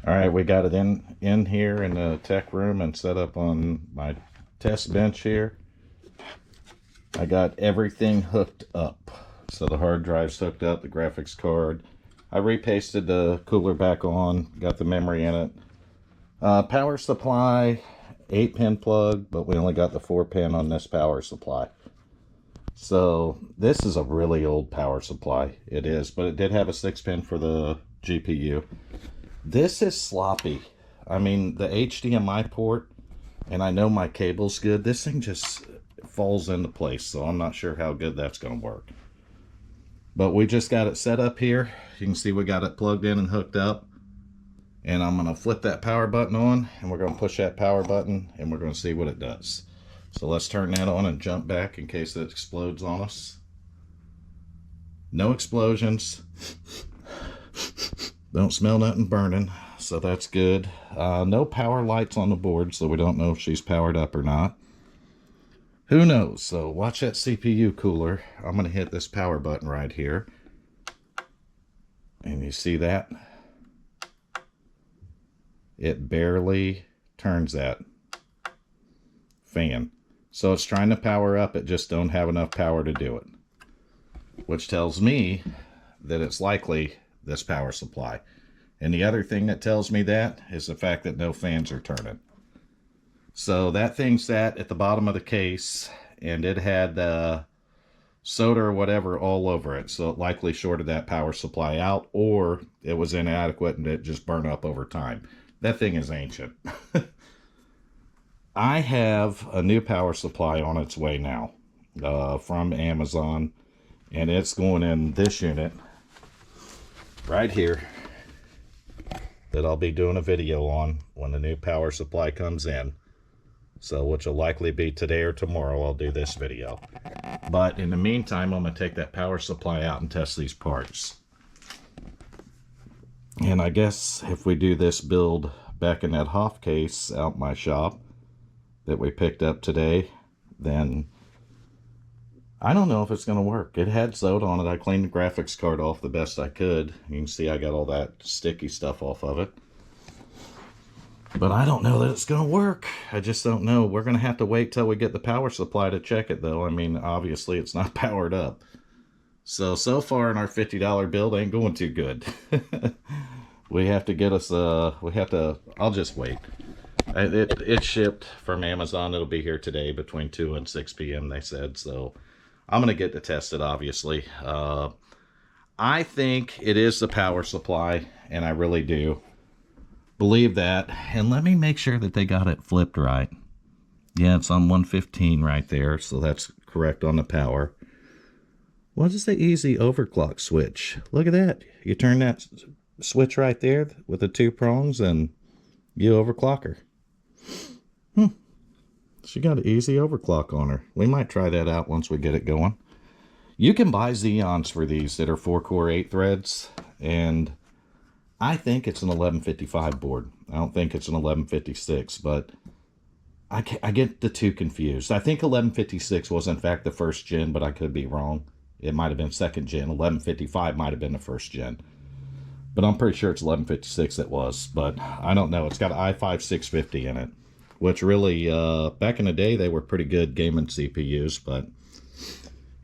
All right, we got it in here in the tech room and set up on my test bench here. I got everything hooked up. So the hard drive's hooked up, the graphics card. I repasted the cooler back on, got the memory in it. Power supply, 8-pin plug, but we only got the 4-pin on this power supply. So this is a really old power supply. It is, but it did have a 6-pin for the GPU. This is sloppy. I mean, the HDMI port, and I know my cable's good. This thing just falls into place, so I'm not sure how good that's going to work. But we just got it set up here. You can see we got it plugged in and hooked up. And I'm going to flip that power button on, and we're going to push that power button, and we're going to see what it does. So let's turn that on and jump back in case it explodes on us. No explosions. Don't smell nothing burning, so that's good. No power lights on the board, so we don't know if she's powered up or not. Who knows? So watch that CPU cooler. I'm going to hit this power button right here. And you see that? It barely turns that fan. So it's trying to power up, it just don't have enough power to do it. Which tells me that it's likely this power supply. And the other thing that tells me that is the fact that no fans are turning. So that thing sat at the bottom of the case, and it had soda or whatever all over it. So it likely shorted that power supply out, or it was inadequate and it just burned up over time. That thing is ancient. I have a new power supply on its way now from Amazon, and it's going in this unit right here that I'll be doing a video on when the new power supply comes in. So, which will likely be today or tomorrow, I'll do this video. But in the meantime, I'm going to take that power supply out and test these parts. And I guess if we do this build back in that Hoff case out my shop that we picked up today, then I don't know if it's going to work. It had soda on it. I cleaned the graphics card off the best I could. You can see I got all that sticky stuff off of it. But I don't know that it's going to work. I just don't know. We're going to have to wait till we get the power supply to check it, though. I mean, obviously it's not powered up. So far in our $50 build ain't going too good. We have to get us, I'll just wait. It shipped from Amazon. It'll be here today between 2 and 6 p.m. they said. So I'm going to get to test it, obviously. I think it is the power supply, and I really do believe that. And let me make sure that they got it flipped right. Yeah, it's on 115 right there, so that's correct on the power. What is the easy overclock switch? Look at that. You turn that switch right there with the 2 prongs and you overclock her. She got an easy overclock on her. We might try that out once we get it going. You can buy Xeons for these that are 4-core 8 threads, and I think it's an 1155 board. I don't think it's an 1156, but I get the two confused. I think 1156 was in fact the first gen, but I could be wrong. It might have been second gen. 1155 might have been the first gen. But I'm pretty sure it's 1156 it was. But I don't know. It's got an i5 650 in it. Which really, back in the day, they were pretty good gaming CPUs. But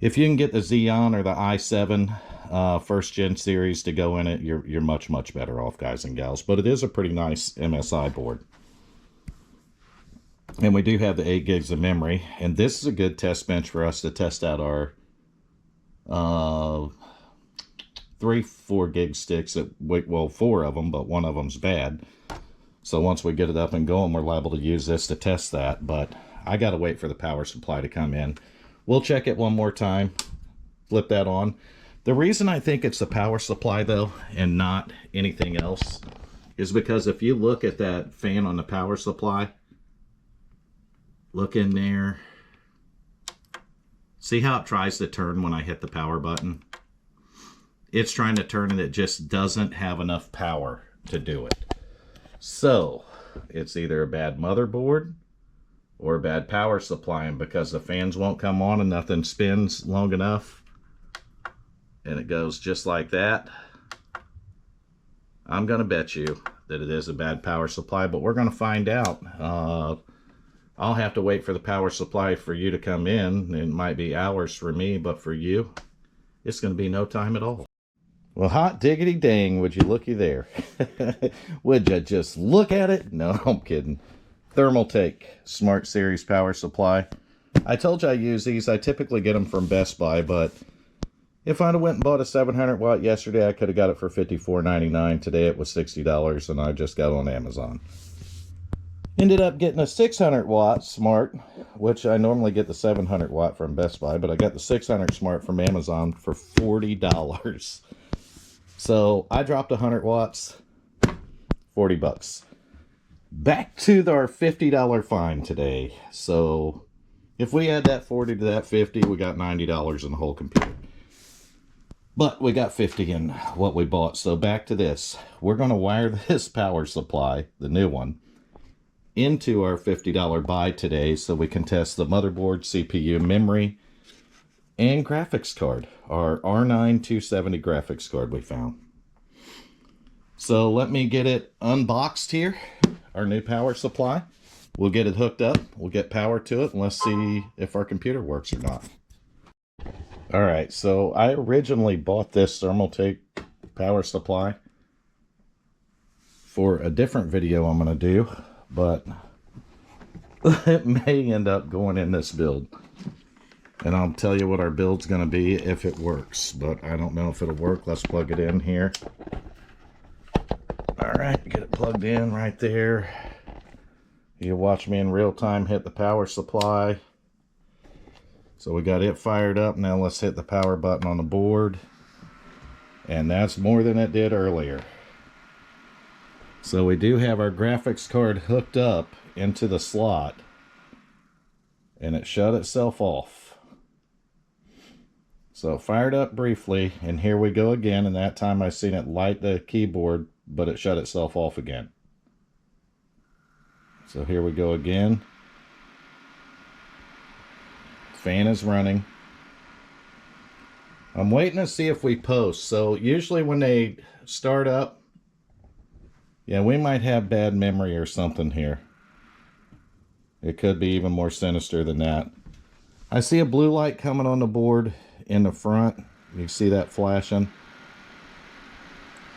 if you can get the Xeon or the i7 first gen series to go in it, you're much, much better off, guys and gals. But it is a pretty nice MSI board. And we do have the 8 gigs of memory. And this is a good test bench for us to test out our 3-4 gig sticks. Well, 4 of them, but one of them's bad. So once we get it up and going, we're liable to use this to test that. But I got to wait for the power supply to come in. We'll check it one more time. Flip that on. The reason I think it's the power supply, though, and not anything else, is because if you look at that fan on the power supply, look in there. See how it tries to turn when I hit the power button? It's trying to turn and it just doesn't have enough power to do it. So, it's either a bad motherboard or a bad power supply, and because the fans won't come on and nothing spins long enough, and it goes just like that, I'm going to bet you that it is a bad power supply, but we're going to find out. I'll have to wait for the power supply for you to come in. It might be hours for me, but for you, it's going to be no time at all. Well, hot diggity dang, would you looky there. Would you just look at it? No, I'm kidding. Thermaltake Smart Series power supply. I told you I use these. I typically get them from Best Buy, but if I'd have went and bought a 700 watt yesterday, I could have got it for $54.99. Today it was $60, and I just got it on Amazon. Ended up getting a 600 watt Smart, which I normally get the 700 watt from Best Buy, but I got the 600 Smart from Amazon for $40. So I dropped 100 watts, 40 bucks. Back to our $50 find today. So if we add that 40 to that 50, we got $90 in the whole computer. But we got 50 in what we bought. So back to this. We're going to wire this power supply, the new one, into our $50 buy today so we can test the motherboard, CPU, memory, and graphics card. Our R9 270 graphics card we found. So let me get it unboxed here. Our new power supply. We'll get it hooked up. We'll get power to it, and let's see if our computer works or not. Alright, so I originally bought this Thermaltake power supply for a different video I'm going to do, but it may end up going in this build. And I'll tell you what our build's going to be if it works, but I don't know if it'll work. Let's plug it in here. Alright, get it plugged in right there. You watch me in real time hit the power supply. So we got it fired up. Now let's hit the power button on the board. And that's more than it did earlier. So we do have our graphics card hooked up into the slot. And it shut itself off. So it fired up briefly, and here we go again. And that time I seen it light the keyboard, but it shut itself off again. So here we go again. Fan is running. I'm waiting to see if we post. So usually when they start up, yeah, we might have bad memory or something here. It could be even more sinister than that. I see a blue light coming on the board in the front. You see that flashing?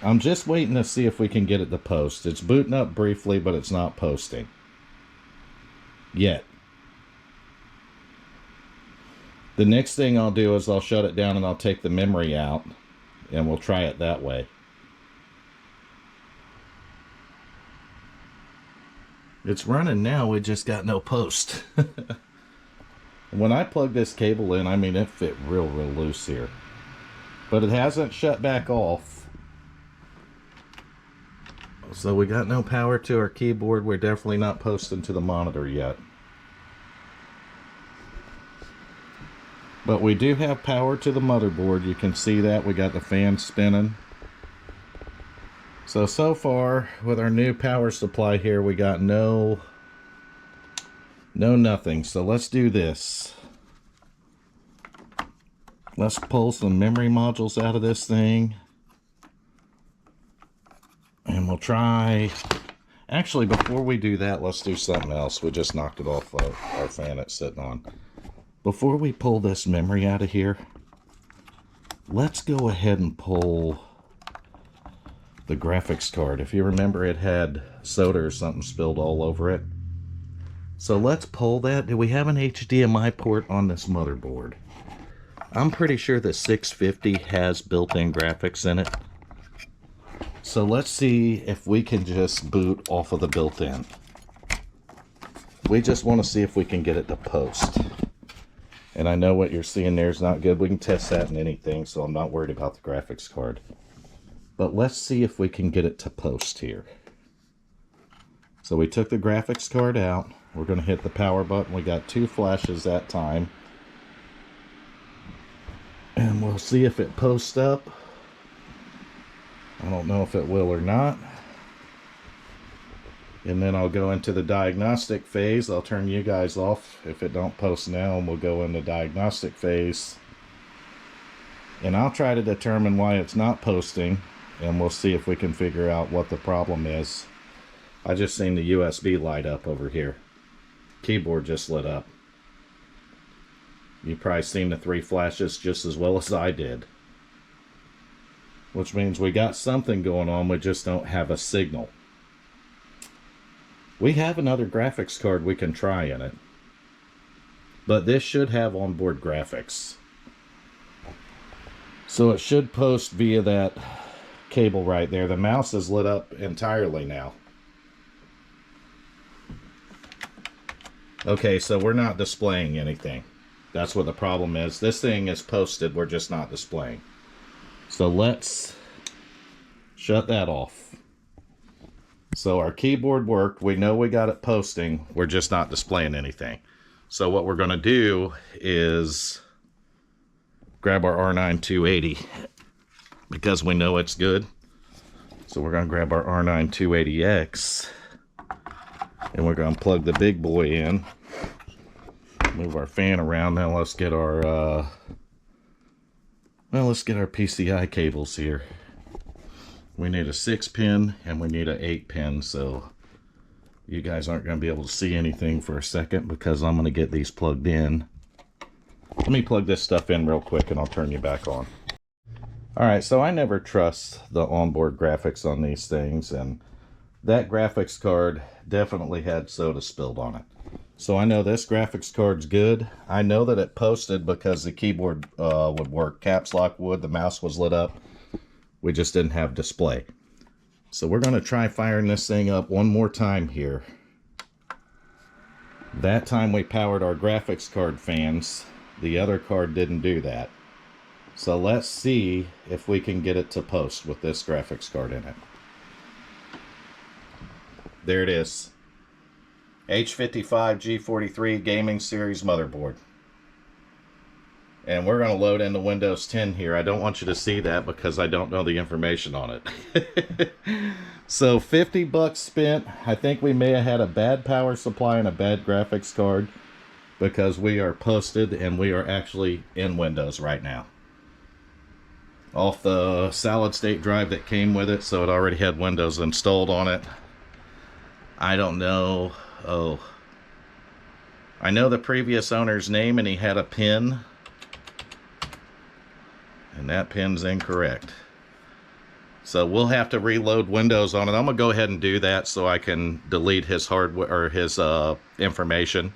I'm just waiting to see if we can get it to post. It's booting up briefly, but it's not posting yet. The next thing I'll do is I'll shut it down and I'll take the memory out and we'll try it that way. It's running now, we just got no post. When I plug this cable in, I mean, it fit real loose here. But it hasn't shut back off. So we got no power to our keyboard. We're definitely not posting to the monitor yet. But we do have power to the motherboard. You can see that. We got the fan spinning. So far, with our new power supply here, we got no nothing. So let's do this. Let's pull some memory modules out of this thing. And we'll try... Actually, before we do that, let's do something else. We just knocked it off our fan it's sitting on. Before we pull this memory out of here, let's go ahead and pull the graphics card. If you remember, it had soda or something spilled all over it. So let's pull that. Do we have an HDMI port on this motherboard? I'm pretty sure the 650 has built-in graphics in it. So let's see if we can just boot off of the built-in. We just want to see if we can get it to post. And I know what you're seeing there is not good. We can test that in anything, so I'm not worried about the graphics card. But let's see if we can get it to post here. So we took the graphics card out. We're going to hit the power button. We got 2 flashes that time. And we'll see if it posts up. I don't know if it will or not. And then I'll go into the diagnostic phase. I'll turn you guys off if it don't post now, and we'll go into diagnostic phase. And I'll try to determine why it's not posting. and we'll see if we can figure out what the problem is. I just seen the USB light up over here. Keyboard just lit up. You probably seen the 3 flashes just as well as I did. Which means we got something going on, we just don't have a signal. We have another graphics card we can try in it. But this should have onboard graphics. So it should post via that cable right there. The mouse is lit up entirely now. Okay, so we're not displaying anything. That's what the problem is. This thing is posted, we're just not displaying. So let's shut that off. So our keyboard worked. We know we got it posting. We're just not displaying anything. So what we're going to do is grab our R9 280 because we know it's good. So we're going to grab our R9 280X and we're going to plug the big boy in. Move our fan around. Now let's get our let's get our PCI cables here. We need a 6-pin and we need an 8-pin, so you guys aren't going to be able to see anything for a second because I'm going to get these plugged in. Let me plug this stuff in real quick and I'll turn you back on. Alright, so I never trust the onboard graphics on these things, and that graphics card definitely had soda spilled on it. So I know this graphics card's good. I know that it posted because the keyboard would work. Caps lock would, the mouse was lit up. We just didn't have display. So we're going to try firing this thing up one more time here. That time we powered our graphics card fans. The other card didn't do that. So let's see if we can get it to post with this graphics card in it. There it is. H55 G43 Gaming Series motherboard. And we're going to load into Windows 10 here. I don't want you to see that because I don't know the information on it. So 50 bucks spent. I think we may have had a bad power supply and a bad graphics card because we are posted and we are actually in Windows right now. Off the solid state drive that came with it, so it already had Windows installed on it. I don't know. Oh. I know the previous owner's name and he had a pin. And that pin's incorrect. So we'll have to reload Windows on it. I'm going to go ahead and do that so I can delete his hardware or his information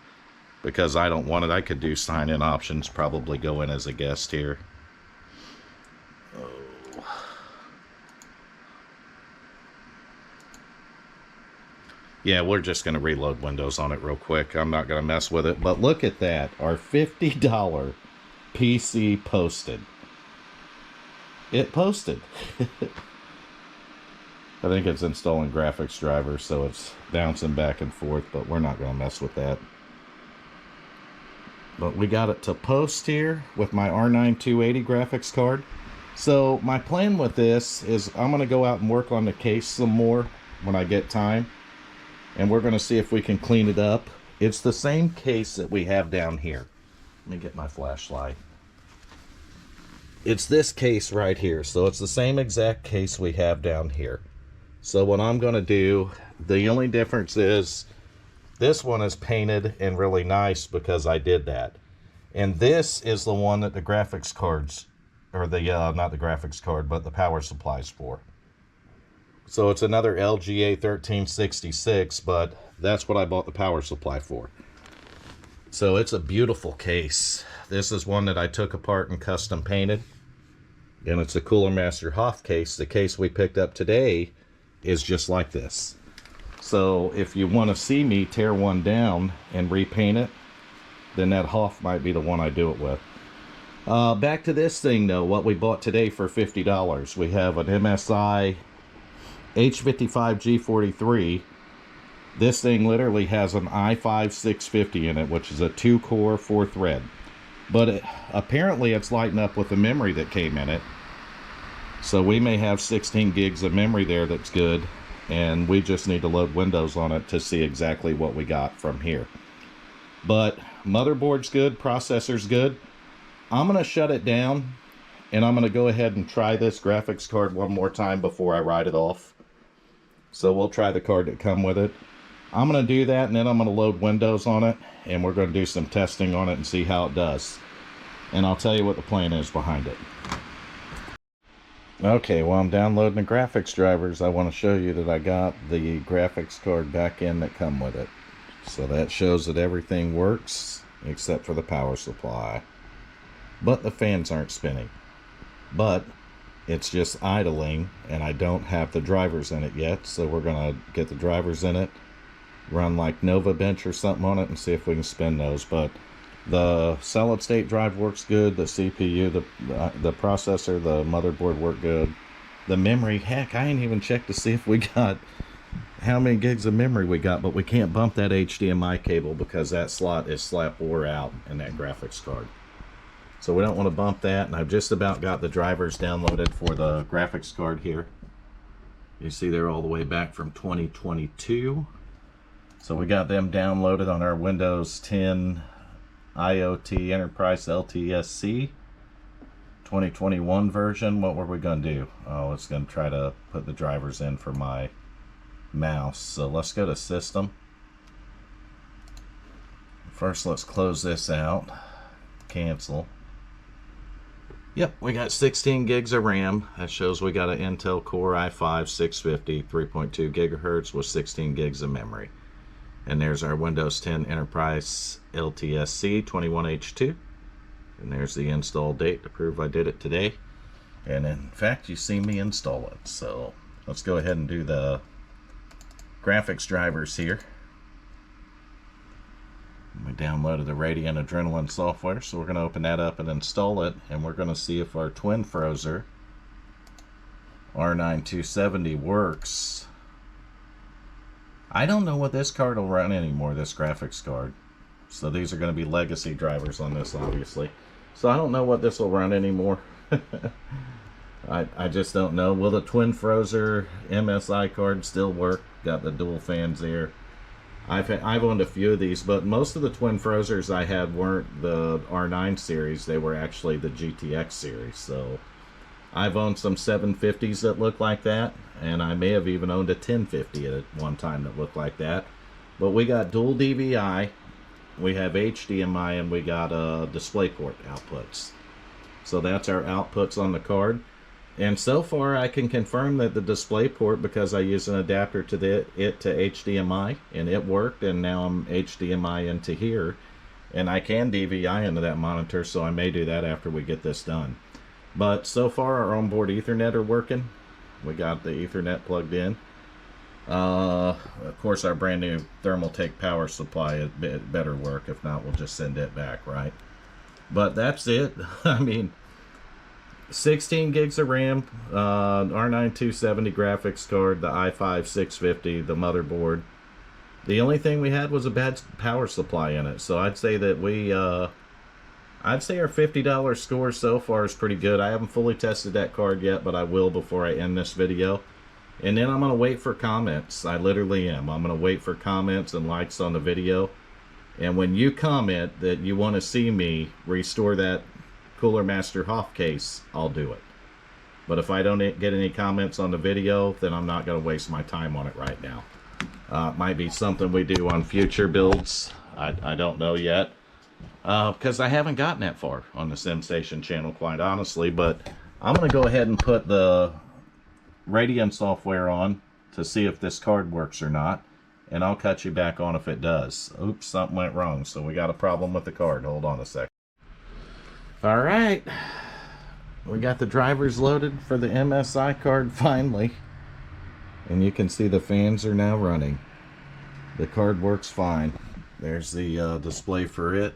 because I don't want it. I could do sign-in options, probably go in as a guest here. Oh. Yeah, we're just going to reload Windows on it real quick. I'm not going to mess with it. But look at that. Our $50 PC posted. It posted. I think it's installing graphics drivers, so it's bouncing back and forth, but we're not going to mess with that. But we got it to post here with my R9 280 graphics card. So my plan with this is I'm going to go out and work on the case some more when I get time. And we're going to see if we can clean it up. It's the same case that we have down here. Let me get my flashlight. It's this case right here. So it's the same exact case we have down here. So what I'm going to do, the only difference is this one is painted and really nice because I did that. And this is the one that the graphics cards, or the, not the graphics card, but the power supply's for. So it's another LGA 1366, but that's what I bought the power supply for. So it's a beautiful case. This is one that I took apart and custom painted. And it's a Cooler Master Hoff case. The case we picked up today is just like this. So if you want to see me tear one down and repaint it, then that Hoff might be the one I do it with. Back to this thing though, what we bought today for $50. We have an MSI H55 G43. This thing literally has an i5 650 in it, which is a 2-core 4-thread. But apparently it's lighting up with the memory that came in it. So we may have 16 gigs of memory there that's good. And we just need to load Windows on it to see exactly what we got from here. But motherboard's good, processor's good. I'm going to shut it down And I'm going to go ahead and try this graphics card one more time before I write it off. So we'll try the card that come with it. I'm going to do that, and then I'm going to load Windows on it, and we're going to do some testing on it and see how it does. And I'll tell you what the plan is behind it. Okay, while I'm downloading the graphics drivers, I want to show you that I got the graphics card back in that come with it. So that shows that everything works except for the power supply. But the fans aren't spinning. But it's just idling, and I don't have the drivers in it yet, so we're going to get the drivers in it, run like Nova Bench or something on it, and see if we can spin those. But the solid state drive works good, the CPU, the processor, the motherboard work good. The memory, heck, I ain't even checked to see if we got how many gigs of memory we got, but we can't bump that HDMI cable because that slot is slap wore out in that graphics card. So we don't want to bump that, and I've just about got the drivers downloaded for the graphics card here. You see they're all the way back from 2022. So we got them downloaded on our Windows 10 IoT Enterprise LTSC 2021 version. What were we going to do? Oh, it's going to try to put the drivers in for my mouse. So let's go to System. First, let's close this out. Cancel. Yep, we got 16 gigs of RAM. That shows we got an Intel Core i5 650, 3.2 gigahertz with 16 gigs of memory. And there's our Windows 10 Enterprise LTSC 21H2. And there's the install date to prove I did it today. And in fact, you see me install it. So let's go ahead and do the graphics drivers here. We downloaded the Radeon Adrenaline software, so we're going to open that up and install it, and we're going to see if our twin Frozer R9270 works. I don't know what this card will run anymore, this graphics card. So these are going to be legacy drivers on this, obviously. So I don't know what this will run anymore. I just don't know. Will the twin Frozer MSI card still work? Got the dual fans there. I've owned a few of these, but most of the twin Frozers I had weren't the R9 series. They were actually the GTX series. So I've owned some 750s that look like that, and I may have even owned a 1050 at one time that looked like that. But we got dual DVI, we have HDMI, and we got DisplayPort outputs. So that's our outputs on the card. And so far, I can confirm that the DisplayPort, because I use an adapter to it to HDMI, and it worked, and now I'm HDMI into here, and I can DVI into that monitor, so I may do that after we get this done. But so far, our onboard Ethernet are working. We got the Ethernet plugged in. Of course, our brand new Thermaltake power supply, it better work. If not, we'll just send it back, right? But that's it. I mean, 16 gigs of RAM, R9270 graphics card, the i5 650, the motherboard. The only thing we had was a bad power supply in it. So I'd say that I'd say our $50 score so far is pretty good. I haven't fully tested that card yet, but I will before I end this video. And then I'm going to wait for comments. I literally am. I'm going to wait for comments and likes on the video. And when you comment that you want to see me restore that Cooler Master Hoff case, I'll do it. But if I don't get any comments on the video, then I'm not going to waste my time on it right now. It might be something we do on future builds. I don't know yet. Because I haven't gotten that far on the SimStation channel, quite honestly. But I'm going to go ahead and put the Radeon software on to see if this card works or not. And I'll cut you back on if it does. Oops, something went wrong. So we got a problem with the card. Hold on a sec. Alright, we got the drivers loaded for the MSI card finally, and you can see the fans are now running. The card works fine. There's the display for it.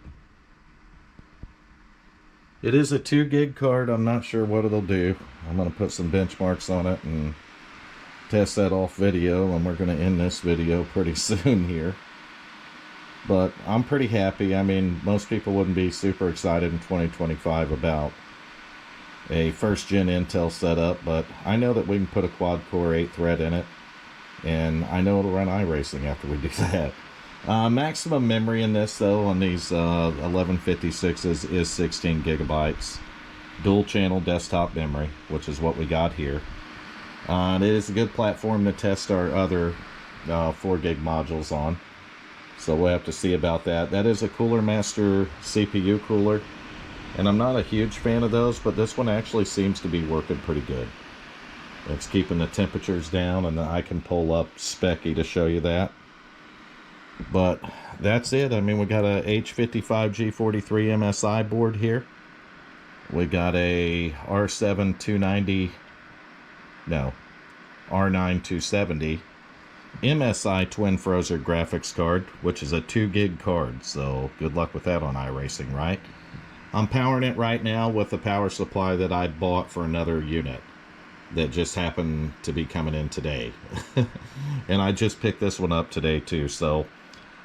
It is a 2 gig card. I'm not sure what it'll do. I'm going to put some benchmarks on it and test that off video, and we're going to end this video pretty soon here. But I'm pretty happy. I mean, most people wouldn't be super excited in 2025 about a first-gen Intel setup, but I know that we can put a quad-core 8-thread in it, and I know it'll run iRacing after we do that. Maximum memory in this, though, on these 1156s is 16 gigabytes. dual channel desktop memory, which is what we got here. It is a good platform to test our other 4 gig modules on. So we'll have to see about that. That is a Cooler Master CPU cooler. And I'm not a huge fan of those, but this one actually seems to be working pretty good. It's keeping the temperatures down, and I can pull up Specky to show you that. But that's it. I mean, we got a H55G43 MSI board here. We got a R7 290, no, R9 270 MSI Twin Frozer graphics card, which is a 2 gig card. So good luck with that on iRacing, right? I'm powering it right now with a power supply that I bought for another unit that just happened to be coming in today. And I just picked this one up today too. So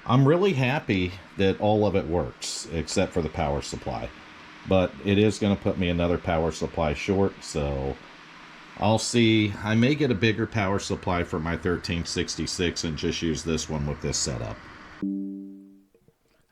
I'm really happy that all of it works except for the power supply. But it is going to put me another power supply short, so I'll see. I may get a bigger power supply for my 1366 and just use this one with this setup.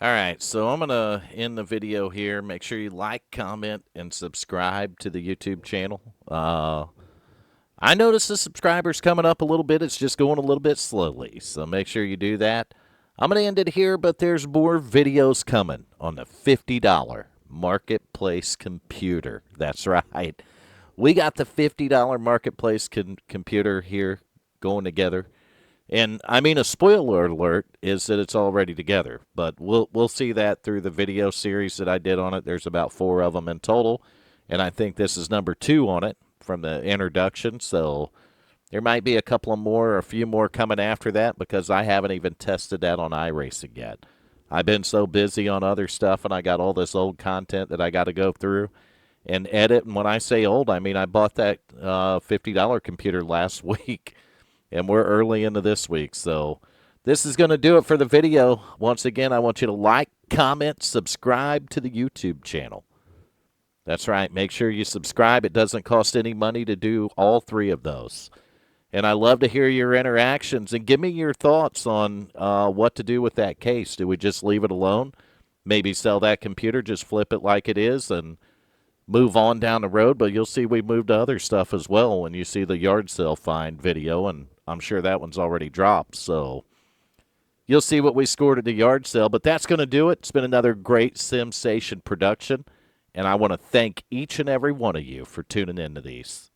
All right, so I'm going to end the video here. Make sure you like, comment, and subscribe to the YouTube channel. I noticed the subscribers coming up a little bit. It's just going a little bit slowly, so make sure you do that. I'm going to end it here, but there's more videos coming on the $50 Marketplace computer. That's right. We got the $50 Marketplace computer here going together. And I mean, a spoiler alert is that it's already together, but we'll see that through the video series that I did on it. There's about 4 of them in total, and I think this is number 2 on it from the introduction. So there might be a couple of more or a few more coming after that because I haven't even tested that on iRacing yet. I've been so busy on other stuff, and I got all this old content that I got to go through and edit. And when I say old, I mean I bought that $50 computer last week. And we're early into this week, so this is going to do it for the video. Once again, I want you to like, comment, subscribe to the YouTube channel. That's right. Make sure you subscribe. It doesn't cost any money to do all 3 of those. And I love to hear your interactions. And give me your thoughts on what to do with that case. Do we just leave it alone? Maybe sell that computer, just flip it like it is, and move on down the road? But you'll see we moved to other stuff as well when you see the yard sale find video, and I'm sure that one's already dropped. So you'll see what we scored at the yard sale. But that's going to do it. It's been another great Sensation production, and I want to thank each and every one of you for tuning into these.